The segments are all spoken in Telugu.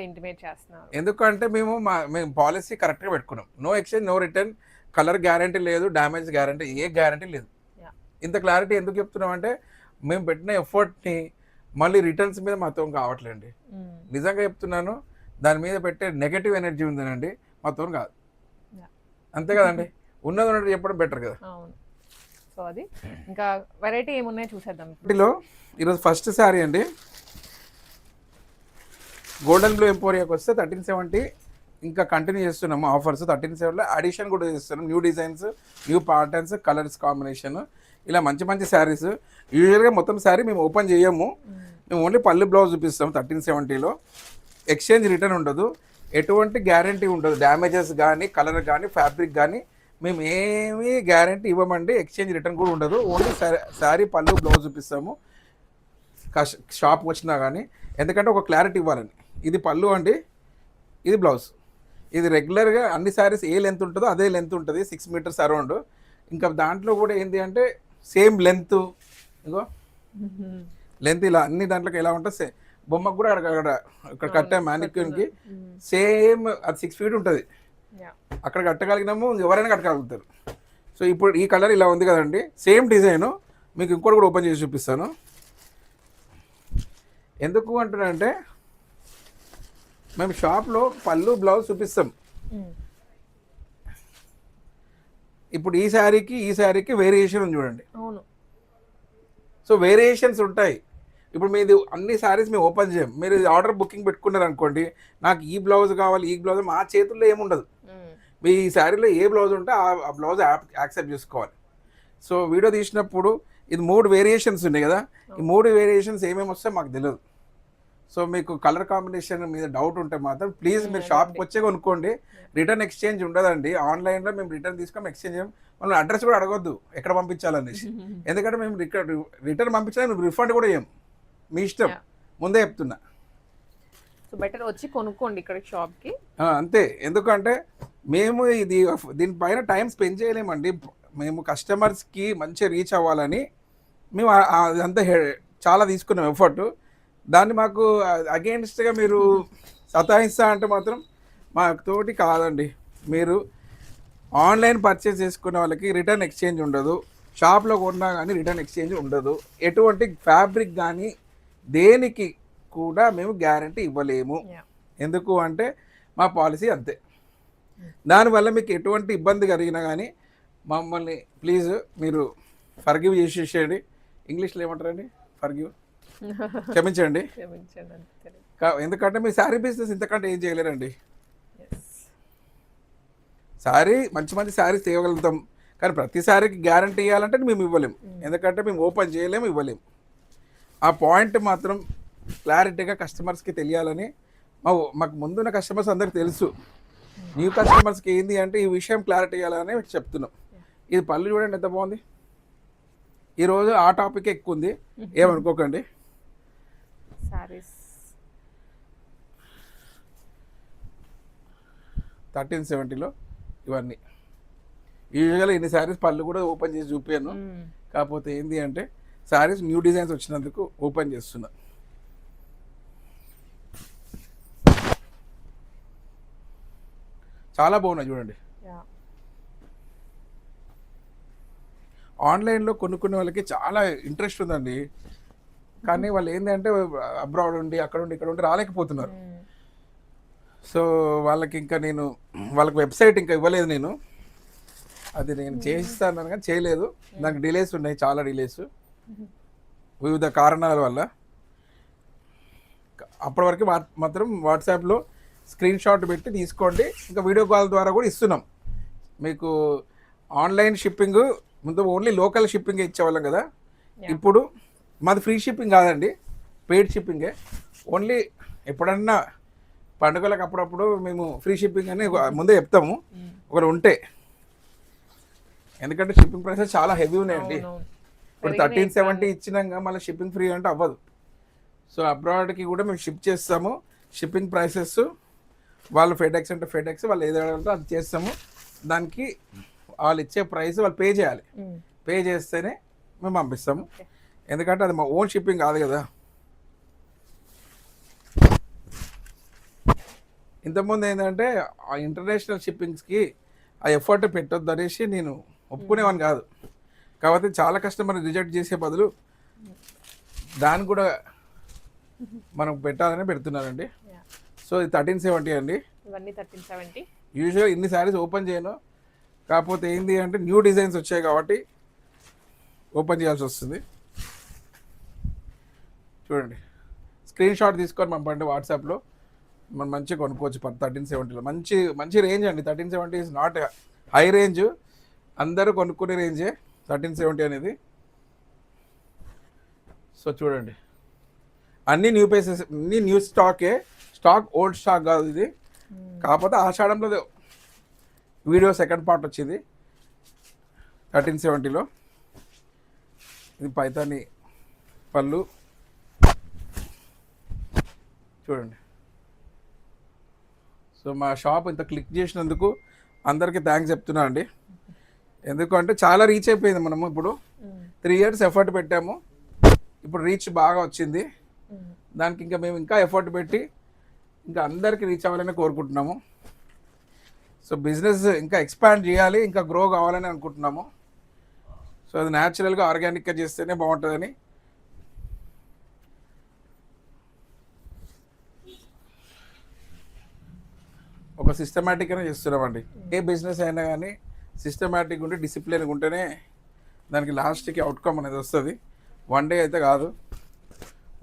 ఇంటిమేట్ చేస్తున్నారు. ఎందుకంటే మేము పాలసీ కరెక్ట్గా పెట్టుకున్నాం. No exchange, no return, colour guarantee లేదు, డ్యామేజ్ గ్యారంటీ, ఏ గ్యారంటీ లేదు. ఇంత క్లారిటీ ఎందుకు చెప్తున్నాం అంటే మేము పెట్టిన ఎఫర్ట్ని మళ్ళీ రిటర్న్స్ మీద మాతో కావట్లేండి. నిజంగా చెప్తున్నాను, దాని మీద పెట్టే నెగటివ్ ఎనర్జీ ఉందనండి, మాతో కాదు. అంతే కదండి, ఉన్నది ఉన్నట్టు చెప్పడం బెటర్ కదా. సో అది ఇంకా వెరైటీ ఏమున్నాయో చూసేద్దాం. వీటిలో ఈరోజు ఫస్ట్ శారీ అండి, గోల్డెన్ బ్లూ ఎంపోరియాకి వస్తే 1370 ఇంకా కంటిన్యూ చేస్తున్నాము ఆఫర్స్. 1370లో అడిషన్ కూడా చేస్తున్నాం, new designs, new patterns, colours combination, ఇలా మంచి మంచి శారీస్. యూజువల్గా మొత్తం శారీ మేము ఓపెన్ చేయము, మేము ఓన్లీ పళ్ళు బ్లౌజ్ చూపిస్తాం. 1370లో ఎక్స్చేంజ్ రిటర్న్ ఉండదు, ఎటువంటి గ్యారంటీ ఉండదు, డ్యామేజెస్ కానీ కలర్ కానీ ఫ్యాబ్రిక్ కానీ మేము ఏమీ గ్యారంటీ ఇవ్వమండి. ఎక్స్చేంజ్ రిటర్న్ కూడా ఉండదు, ఓన్లీ శారీ పళ్ళు బ్లౌజ్ చూపిస్తాము షాప్కి వచ్చినా కానీ. ఎందుకంటే ఒక క్లారిటీ ఇవ్వాలని, ఇది పళ్ళు అండి, ఇది బ్లౌజ్. ఇది రెగ్యులర్గా అన్ని శారీస్ ఏ లెంత్ ఉంటుందో అదే లెంత్ ఉంటుంది, 6 మీటర్స్ అరౌండ్. ఇంకా దాంట్లో కూడా ఏంటి అంటే సేమ్ లెంత్, ఇంకో లెంత్ ఇలా అన్ని దాంట్లోకి ఎలా ఉంటుంది, బొమ్మకు కూడా అక్కడ కట్టే మ్యానిక్యూన్కి సేమ్ అది 6 ఫీట్ ఉంటుంది. అక్కడ కట్టగలిగినాము, ఎవరైనా కట్టగలుగుతారు. సో ఇప్పుడు ఈ కలర్ ఇలా ఉంది కదండి, సేమ్ డిజైను మీకు ఇంకోటి కూడా ఓపెన్ చేసి చూపిస్తాను. ఎందుకు అంటున్నానంటే మేము షాప్లో పళ్ళు బ్లౌజ్ చూపిస్తాం. ఇప్పుడు ఈ శారీకి వేరియేషన్ ఉంది చూడండి. సో వేరియేషన్స్ ఉంటాయి. ఇప్పుడు మీది అన్ని శారీస్ మేము ఓపెన్ చేయం, మీరు ఆర్డర్ బుకింగ్ పెట్టుకున్నారు అనుకోండి, నాకు ఈ బ్లౌజ్ కావాలి, ఈ బ్లౌజ్, మా చేతుల్లో ఏముండదు. మీ ఈ శారీలో ఏ బ్లౌజ్ ఉంటే ఆ బ్లౌజ్ యాక్సెప్ట్ చేసుకోవాలి. సో వీడియో తీసినప్పుడు ఇది 3 వేరియేషన్స్ ఉన్నాయి కదా, ఈ 3 వేరియేషన్స్ ఏమేమి వస్తాయో మాకు తెలియదు. సో మీకు కలర్ కాంబినేషన్ మీద డౌట్ ఉంటే మాత్రం ప్లీజ్ మీరు షాప్కి వచ్చే కొనుక్కోండి. రిటర్న్ ఎక్స్చేంజ్ ఉండదండి, ఆన్లైన్లో మేము రిటర్న్ తీసుకొని ఎక్స్చేంజ్ చేయం. మనం అడ్రస్ కూడా అడగొద్దు ఎక్కడ పంపించాలనేసి, ఎందుకంటే మేము రిటర్న్ పంపించాలి, మేము రిఫండ్ కూడా చేయం, మీ ఇష్టం, ముందే చెప్తున్నా. సో బెటర్ వచ్చి కొనుక్కోండి ఇక్కడ షాప్కి, అంతే. ఎందుకంటే మేము దీనిపైన టైం స్పెండ్ చేయలేమండి. మేము కస్టమర్స్కి మంచిగా రీచ్ అవ్వాలని మేము అదంతా చాలా తీసుకున్నాం ఎఫర్ట్. దాన్ని మాకు అగేన్స్ట్గా మీరు సతాయిస్తా అంటే మాత్రం మాతోటి కాదండి. మీరు ఆన్లైన్ పర్చేస్ చేసుకునే వాళ్ళకి రిటర్న్ ఎక్స్చేంజ్ ఉండదు, షాప్లో కొన్నా కానీ రిటర్న్ ఎక్స్చేంజ్ ఉండదు, ఎటువంటి ఫ్యాబ్రిక్ కానీ దేనికి కూడా మేము గ్యారంటీ ఇవ్వలేము. ఎందుకు అంటే మా పాలసీ అంతే. దానివల్ల మీకు ఎటువంటి ఇబ్బంది కలిగినా కానీ మమ్మల్ని ప్లీజ్ మీరు ఫర్గివ్ చేసేసేయండి. ఇంగ్లీష్లో ఏమంటారండి, ఫర్గివ్, క్షమించండి. ఎందుకంటే మీ శారీ బిజినెస్ ఇంతకంటే ఏం చేయలేరండి. శారీ మంచి మంచి శారీస్ తీయగలుగుతాం, కానీ ప్రతి శారీకి గ్యారంటీ ఇవ్వాలంటే మేము ఇవ్వలేము, ఎందుకంటే మేము ఓపెన్ చేయలేము, ఇవ్వలేము. ఆ పాయింట్ మాత్రం క్లారిటీగా కస్టమర్స్కి తెలియాలని మాకు ముందున్న కస్టమర్స్ అందరికి తెలుసు. న్యూ కస్టమర్స్కి ఏంది అంటే ఈ విషయం క్లారిటీ ఇవ్వాలని చెప్తున్నాం. ఇది పళ్ళు చూడండి ఎంత బాగుంది. ఈరోజు ఆ టాపిక్ ఎక్కువ ఉంది, ఏమనుకోకండి. 1370లో ఇవన్నీ యూజువల్గా ఇన్ని శారీస్ పళ్ళు కూడా ఓపెన్ చేసి చూపాను, కాకపోతే ఏంటి అంటే శారీస్ న్యూ డిజైన్స్ వచ్చినందుకు ఓపెన్ చేస్తున్నా. చాలా బాగున్నాయి చూడండి. ఆన్లైన్లో కొనుక్కునే వాళ్ళకి చాలా ఇంట్రెస్ట్ ఉందండి, కానీ వాళ్ళు ఏంటంటే అబ్రాడ్ ఉండి అక్కడ ఉండి ఇక్కడ ఉండి రాలేకపోతున్నారు. సో వాళ్ళకి ఇంకా వాళ్ళకి వెబ్సైట్ ఇంకా ఇవ్వలేదు నేను, అది నేను చేయిస్తాను కానీ చేయలేదు. నాకు డిలేస్ ఉన్నాయి, చాలా డిలేస్ వివిధ కారణాల వల్ల. అప్పటి వరకు మాత్రం వాట్సాప్లో స్క్రీన్ షాట్ పెట్టి తీసుకోండి, ఇంకా వీడియో కాల్ ద్వారా కూడా ఇస్తున్నాం మీకు. ఆన్లైన్ షిప్పింగ్ ముందు ఓన్లీ లోకల్ షిప్పింగ్ ఇచ్చేవాళ్ళం కదా, ఇప్పుడు మాది ఫ్రీ షిప్పింగ్ కాదండి, పెయిడ్ షిప్పింగే. ఓన్లీ ఎప్పుడన్నా పండుగలకు అప్పుడప్పుడు మేము ఫ్రీ షిప్పింగ్ అని ముందే చెప్తాము ఒకరు ఉంటే, ఎందుకంటే షిప్పింగ్ ప్రైసెస్ చాలా హెవీ ఉన్నాయండి. ఇప్పుడు 1370 ఇచ్చినాక మళ్ళీ షిప్పింగ్ ఫ్రీ అంటే అవ్వదు. సో అబ్రాడ్కి కూడా మేము షిప్ చేస్తాము. షిప్పింగ్ ప్రైసెస్ వాళ్ళు ఫెడెక్స్ అంటే ఫెడెక్స్, వాళ్ళు ఏది అడగాలంటే అది చేస్తాము. దానికి వాళ్ళు ఇచ్చే ప్రైస్ వాళ్ళు పే చేయాలి, పే చేస్తేనే మేము పంపిస్తాము, ఎందుకంటే అది మా ఓన్ షిప్పింగ్ కాదు కదా. ఇంతకుముందు ఏంటంటే ఆ ఇంటర్నేషనల్ షిప్పింగ్స్కి ఆ ఎఫర్ట్ పెట్టొద్దు అనేసి నేను ఒప్పుకునేవాని కాదు. కాబట్టి చాలా కస్టమర్ రిజెక్ట్ చేసే బదులు దాన్ని కూడా మనం పెట్టాలని పెడుతున్నానండి. సో ఇది 1370 అండి. ఇవన్నీ 1370. యూజువల్గా ఇన్ని శారీస్ ఓపెన్ చేయను, కాకపోతే ఏంటి అంటే న్యూ డిజైన్స్ వచ్చాయి కాబట్టి ఓపెన్ చేయాల్సి వస్తుంది. చూడండి, స్క్రీన్ షాట్ తీసుకొని పంపండి వాట్సాప్లో, మనం మంచిగా కొనుక్కోవచ్చు. 1370లో మంచి మంచి రేంజ్ అండి. 1370 ఈజ్ నాట్ హై రేంజ్, అందరూ కొనుక్కునే రేంజే 1370 అనేది. సో చూడండి, అన్ని న్యూ పీసెస్, అన్ని న్యూ స్టాకే, స్టాక్ ఓల్డ్ స్టాక్ కాదు ఇది. కాకపోతే ఆషాఢంలో వీడియో సెకండ్ పార్ట్ వచ్చింది 1370లో. ఇది పైతాని పళ్ళు చూడండి. సో మా షాప్ ఇంత క్లిక్ చేసినందుకు అందరికీ థ్యాంక్స్ చెప్తున్నా అండి. ఎందుకంటే చాలా రీచ్ అయిపోయింది. మనము ఇప్పుడు 3 years ఎఫర్ట్ పెట్టాము, ఇప్పుడు రీచ్ బాగా వచ్చింది. దానికి ఇంకా మేము ఇంకా ఎఫర్ట్ పెట్టి ఇంకా అందరికీ రీచ్ అవ్వాలని కోరుకుంటున్నాము. సో బిజినెస్ ఇంకా ఎక్స్పాండ్ చేయాలి, ఇంకా గ్రో కావాలని అనుకుంటున్నాము. సో అది న్యాచురల్గా ఆర్గానిక్గా చేస్తేనే బాగుంటుందని. ఒక సిస్టమేటిక్గానే చేస్తున్నామండి. ఏ బిజినెస్ అయినా కానీ సిస్టమేటిక్ ఉంటే, డిసిప్లిన్గా ఉంటేనే దానికి లాస్ట్కి అవుట్కమ్ అనేది వస్తుంది. వన్ డే అయితే కాదు,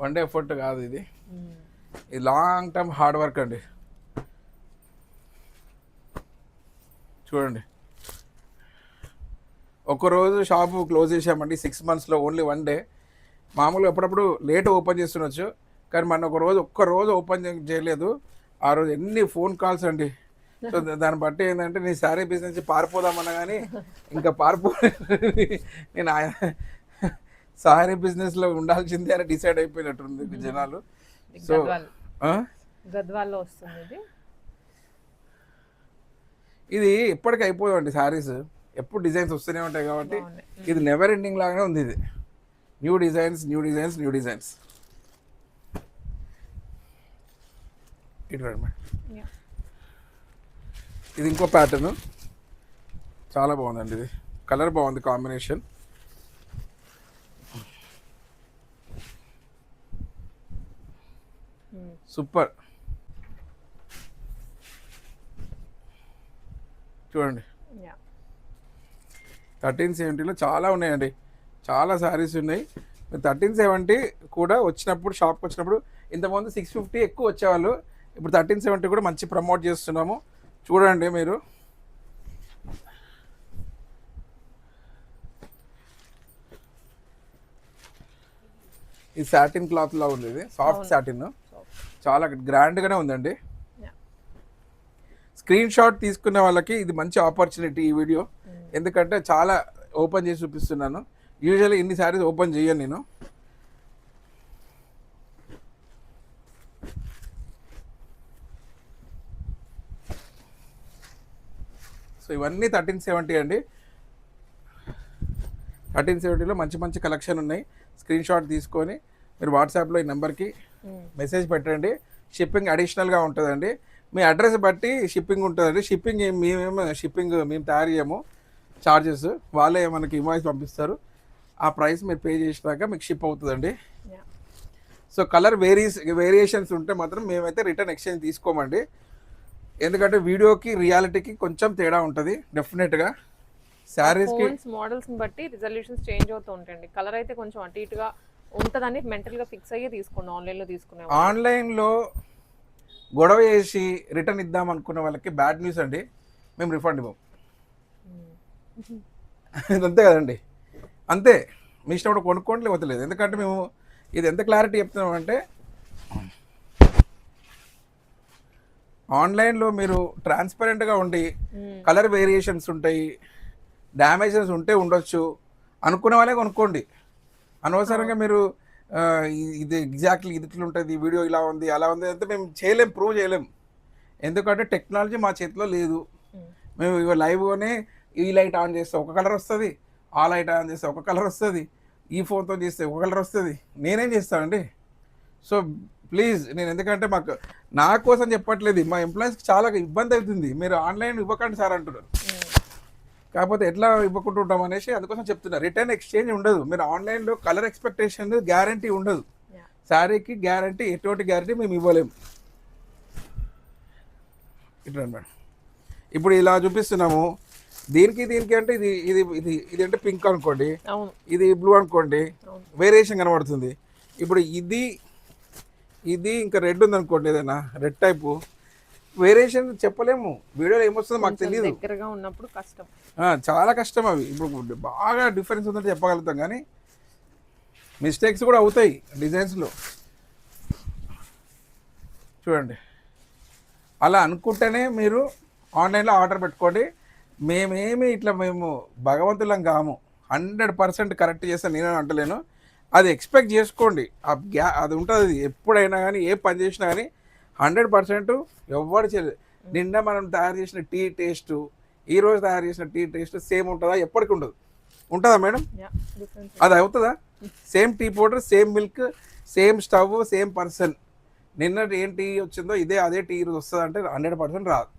వన్ డే ఎఫర్ట్ కాదు ఇది. ఇది లాంగ్ టర్మ్ హార్డ్ వర్క్ అండి. చూడండి, ఒకరోజు షాపు క్లోజ్ చేసామండి 6 monthsలో, ఓన్లీ 1 day. మామూలుగా ఎప్పుడప్పుడు లేట్ ఓపెన్ చేస్తుండొచ్చు, కానీ మన ఒక్క రోజు ఓపెన్ చేయలేదు. ఆ రోజు ఎన్ని ఫోన్ కాల్స్ అండి. సో దాన్ని బట్టి ఏంటంటే నీ శారీ బిజినెస్ పారిపోదామన్నా కానీ ఇంకా నేను శారీ బిజినెస్లో ఉండాల్సిందే అని డిసైడ్ అయిపోయినట్టుంది జనాలు. సో గద్వాల్లో వస్తుంది ఇది ఎప్పటికీ అయిపోదండి. శారీస్ ఎప్పుడు డిజైన్స్ వస్తూనే ఉంటాయి కాబట్టి ఇది నెవర్ ఎండింగ్ లాగానే ఉంది. ఇది new designs, new designs, new designs. ఇది ఇంకో ప్యాటర్న్, చాలా బాగుందండి. ఇది కలర్ బాగుంది, కాంబినేషన్. సూపర్. చూడండి, 1370లో చాలా ఉన్నాయండి, చాలా శారీస్ ఉన్నాయి. 1370 కూడా వచ్చినప్పుడు, షాప్కి వచ్చినప్పుడు ఇంతకుముందు 650 ఎక్కువ వచ్చేవాళ్ళు, ఇప్పుడు 1370 కూడా మంచి ప్రమోట్ చేస్తున్నాము. చూడండి మీరు, ఈ సాటిన్ క్లాత్ లా ఉంది. ఇది సాఫ్ట్ సాటిన్, చాలా గ్రాండ్గానే ఉందండి. స్క్రీన్ షాట్ తీసుకున్న వాళ్ళకి ఇది మంచి ఆపర్చునిటీ ఈ వీడియో, ఎందుకంటే చాలా ఓపెన్ చేసి చూపిస్తున్నాను. యూజువల్లీ ఇన్ని శారీస్ ఓపెన్ చేయను నేను. సో ఇవన్నీ 1370 అండి. 1370లో మంచి మంచి కలెక్షన్ ఉన్నాయి. స్క్రీన్ షాట్ తీసుకొని మీరు వాట్సాప్లో ఈ నెంబర్కి మెసేజ్ పెట్టండి. షిప్పింగ్ అడిషనల్గా ఉంటుందండి. మీ అడ్రస్ బట్టి షిప్పింగ్ ఉంటుందండి. షిప్పింగ్ మేము తయారు చేయము, చార్జెస్ వాళ్ళే మనకి ఇన్వాయిస్ పంపిస్తారు. ఆ ప్రైస్ మీరు పే చేసినాక మీకు షిప్ అవుతుందండి. సో కలర్ వేరియేషన్స్ ఉంటే మాత్రం మేమైతే రిటర్న్ ఎక్స్చేంజ్ తీసుకోమండి, ఎందుకంటే వీడియోకి రియాలిటీకి కొంచెం తేడా ఉంటుంది డెఫినెట్గా. శారీస్కి మోడల్స్ బట్టి రిజల్యూషన్స్ చేంజ్ అవుతూ ఉంటాయండి. కలర్ అయితే కొంచెం అటు ఇటుగా ఉంటుందని మెంటల్గా ఫిక్స్ అయ్యి తీసుకోండి. ఆన్లైన్లో తీసుకునే ఆన్లైన్లో గొడవ చేసి రిటర్న్ ఇద్దాం అనుకున్న వాళ్ళకి బ్యాడ్ న్యూస్ అండి, మేము రిఫండ్ ఇవ్వం. అంతే కదండి, అంతే. మీ ఇష్టం కూడా కొనుక్కోండి, లేవతలేదు. ఎందుకంటే మేము ఇది ఎంత క్లారిటీ చెప్తున్నామంటే, ఆన్లైన్లో మీరు ట్రాన్స్పరెంట్గా ఉండి కలర్ వేరియేషన్స్ ఉంటాయి, డ్యామేజెస్ ఉంటే ఉండొచ్చు అనుకునే వాళ్ళే కొనుక్కోండి. అనవసరంగా మీరు ఇది ఎగ్జాక్ట్లీ ఇది ఇట్లా ఉంటుంది, వీడియో ఇలా ఉంది అలా ఉంది అంటే మేము చేయలేం, ప్రూవ్ చేయలేం. ఎందుకంటే టెక్నాలజీ మా చేతిలో లేదు. మేము ఇవి లైవ్గానే ఈ లైట్ ఆన్ చేస్తే ఒక కలర్ వస్తుంది, ఆ లైట్ ఆన్ చేస్తే ఒక కలర్ వస్తుంది, ఈ ఫోన్తో చేస్తే ఒక కలర్ వస్తుంది. నేనేం చేస్తానండి? So please. నేను ఎందుకంటే నా కోసం చెప్పట్లేదు, మా ఎంప్లాయీస్కి చాలా ఇబ్బంది అవుతుంది. మీరు ఆన్లైన్ ఇవ్వకండి సార్ అంటున్నారు. కాకపోతే ఎట్లా ఇవ్వకుండా ఉంటాం అనేసి అందుకోసం చెప్తున్నా. రిటర్న్ ఎక్స్చేంజ్ ఉండదు. మీరు ఆన్లైన్లో కలర్ ఎక్స్పెక్టేషన్ గ్యారంటీ ఉండదు. శారీకి గ్యారంటీ, ఎటువంటి గ్యారంటీ మేము ఇవ్వలేము. ఇట్లా మేడం, ఇప్పుడు ఇలా చూపిస్తున్నాము. దీనికి అంటే ఇది ఇది ఇది ఇది అంటే పింక్ అనుకోండి, ఇది బ్లూ అనుకోండి, వేరియేషన్ కనబడుతుంది. ఇప్పుడు ఇది ఇంకా రెడ్ ఉంది అనుకోండి, ఏదైనా రెడ్ టైపు వేరియేషన్ చెప్పలేము. వీడియోలో ఏమొస్తుందో మాకు తెలియదు. దగ్గరగా ఉన్నప్పుడు కష్టం, చాలా కష్టం. అవి ఇప్పుడు బాగా డిఫరెన్స్ ఉందంటే చెప్పగలుగుతాం, కానీ మిస్టేక్స్ కూడా అవుతాయి డిజైన్స్లో. చూడండి, అలా అనుకుంటేనే మీరు ఆన్లైన్లో ఆర్డర్ పెట్టుకోండి. మేము భగవంతులం కాము. 100% కరెక్ట్ చేస్తాను నేను అంటలేను. అది ఎక్స్పెక్ట్ చేసుకోండి. అది ఉంటుంది. అది ఎప్పుడైనా కానీ ఏ పని చేసినా కానీ 100% ఎవరు చేయలేదు. నిన్న మనం తయారు చేసిన టీ టేస్ట్, ఈరోజు తయారు చేసిన టీ టేస్ట్ సేమ్ ఉంటుందా? ఎప్పటికి ఉండదు. ఉంటుందా మేడం? అది అవుతుందా? Same tea powder, same milk, same stove, same person. నిన్న ఏం టీ వచ్చిందో అదే టీ ఈరోజు వస్తుంది అంటే 100% రాదు.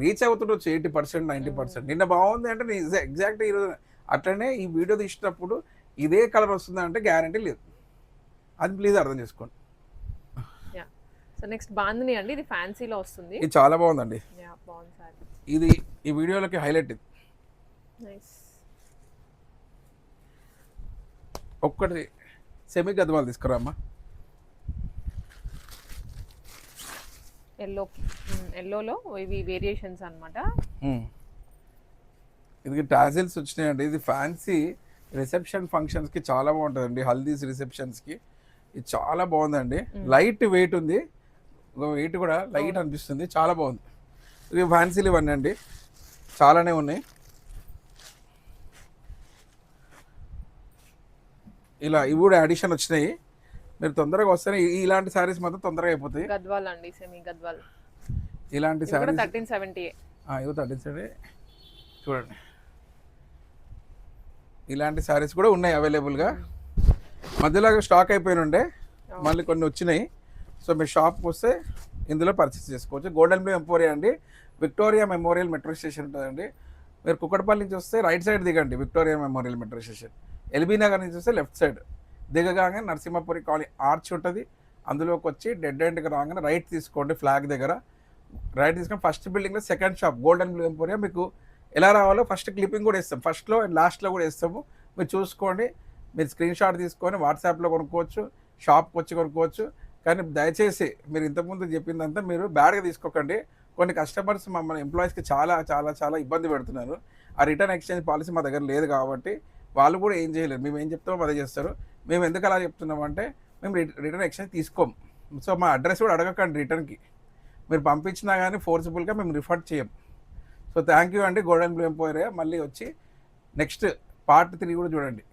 రీచ్ అవుతుండొచ్చు 80%, 90%. నిన్న బాగుంది అంటే ఎగ్జాక్ట్ ఈరోజు. అట్లనే ఈ వీడియో తీసినప్పుడు ఇదే కలర్ వస్తుందా అంటే గ్యారంటీ లేదు. అది ప్లీజ్ అర్థం చేసుకోండి. సో నెక్స్ట్ బాందిని అండి, ఇది ఫ్యాన్సీలో వస్తుంది. ఇది చాలా బాగుందండి. బాగుంది సార్. ఇది ఈ వీడియోలోకి హైలైట్. ఇది ఒక్కటి సెమీ గద్వాలు తీసుకురామ్మా. ఎల్లోలో ఇవి వేరియేషన్స్ అన్నమాట. ఇది టాజిల్స్ వచ్చినాయండి. ఇది ఫ్యాన్సీ రిసెప్షన్ ఫంక్షన్స్కి చాలా బాగుంటుందండి. హల్దీస్ రిసెప్షన్స్కి ఇది చాలా బాగుందండి. లైట్ వెయిట్ ఉంది, వెయిట్ కూడా లైట్ అనిపిస్తుంది. చాలా బాగుంది. ఇవి ఫ్యాన్సీలు ఇవన్నీ అండి, చాలానే ఉన్నాయి. ఇలా ఇవి కూడా అడిషన్ వచ్చినాయి. మీరు తొందరగా వస్తేనే ఇలాంటి శారీస్ మాత్రం తొందరగా అయిపోతాయి. గద్వాల్ అండి, సెమీ గద్వాల్. ఇలాంటి శారీస్ 1370. ఇవి 1370. చూడండి, ఇలాంటి శారీస్ కూడా ఉన్నాయి అవైలబుల్గా. మధ్యలో స్టాక్ అయిపోయి ఉండే, మళ్ళీ కొన్ని వచ్చినాయి. సో మీరు షాప్కి వస్తే ఇందులో పర్చేస్ చేసుకోవచ్చు. గోల్డెన్ బ్లూ ఎంపోరియా అండి, విక్టోరియా మెమోరియల్ మెట్రో స్టేషన్ ఉంటుందండి. మీరు కుక్కడపల్లి నుంచి వస్తే రైట్ సైడ్ దిగండి, Victoria memorial metro station. LB Nagar నుంచి వస్తే లెఫ్ట్ సైడ్ దిగగానే నరసింహపురి కాలనీ ఆర్చ్ ఉంటుంది. అందులోకి వచ్చి డెడ్ ఎండ్కి రాగానే రైట్ తీసుకోండి, ఫ్లాగ్ దగ్గర రైట్ తీసుకొని ఫస్ట్ బిల్డింగ్లో second shop golden blue emporia. మీకు ఎలా రావాలో ఫస్ట్ క్లిప్పింగ్ కూడా ఇస్తాం, ఫస్ట్లో అండ్ లాస్ట్లో కూడా ఇస్తాము. మీరు చూసుకోండి, మీరు స్క్రీన్ షాట్ తీసుకొని వాట్సాప్లో కొనుక్కోవచ్చు, షాప్కి వచ్చి కొనుక్కోవచ్చు. కానీ దయచేసి మీరు ఇంతకుముందు చెప్పిందంతా మీరు బ్యాడ్గా తీసుకోకండి. కొన్ని కస్టమర్స్ మమ్మల్ని ఎంప్లాయీస్కి చాలా చాలా చాలా ఇబ్బంది పెడుతున్నారు. ఆ రిటర్న్ ఎక్స్చేంజ్ పాలసీ మా దగ్గర లేదు కాబట్టి వాళ్ళు కూడా ఏం చేయలేరు. మేము ఏం చెప్తామో అదే చేస్తారు. మేము ఎందుకు అలా చెప్తున్నామంటే మేము రిటర్న్ ఎక్స్చేంజ్ తీసుకోం. సో మా అడ్రస్ కూడా అడగకండి రిటర్న్కి. మీరు పంపించినా కానీ ఫోర్స్ఫుల్గా మేము రిఫండ్ చేయం. సో థ్యాంక్ యూ అండి. గోల్డెన్ బ్లూ ఎంపోరియా మళ్ళీ వచ్చి నెక్స్ట్ పార్ట్ 3 కూడా చూడండి.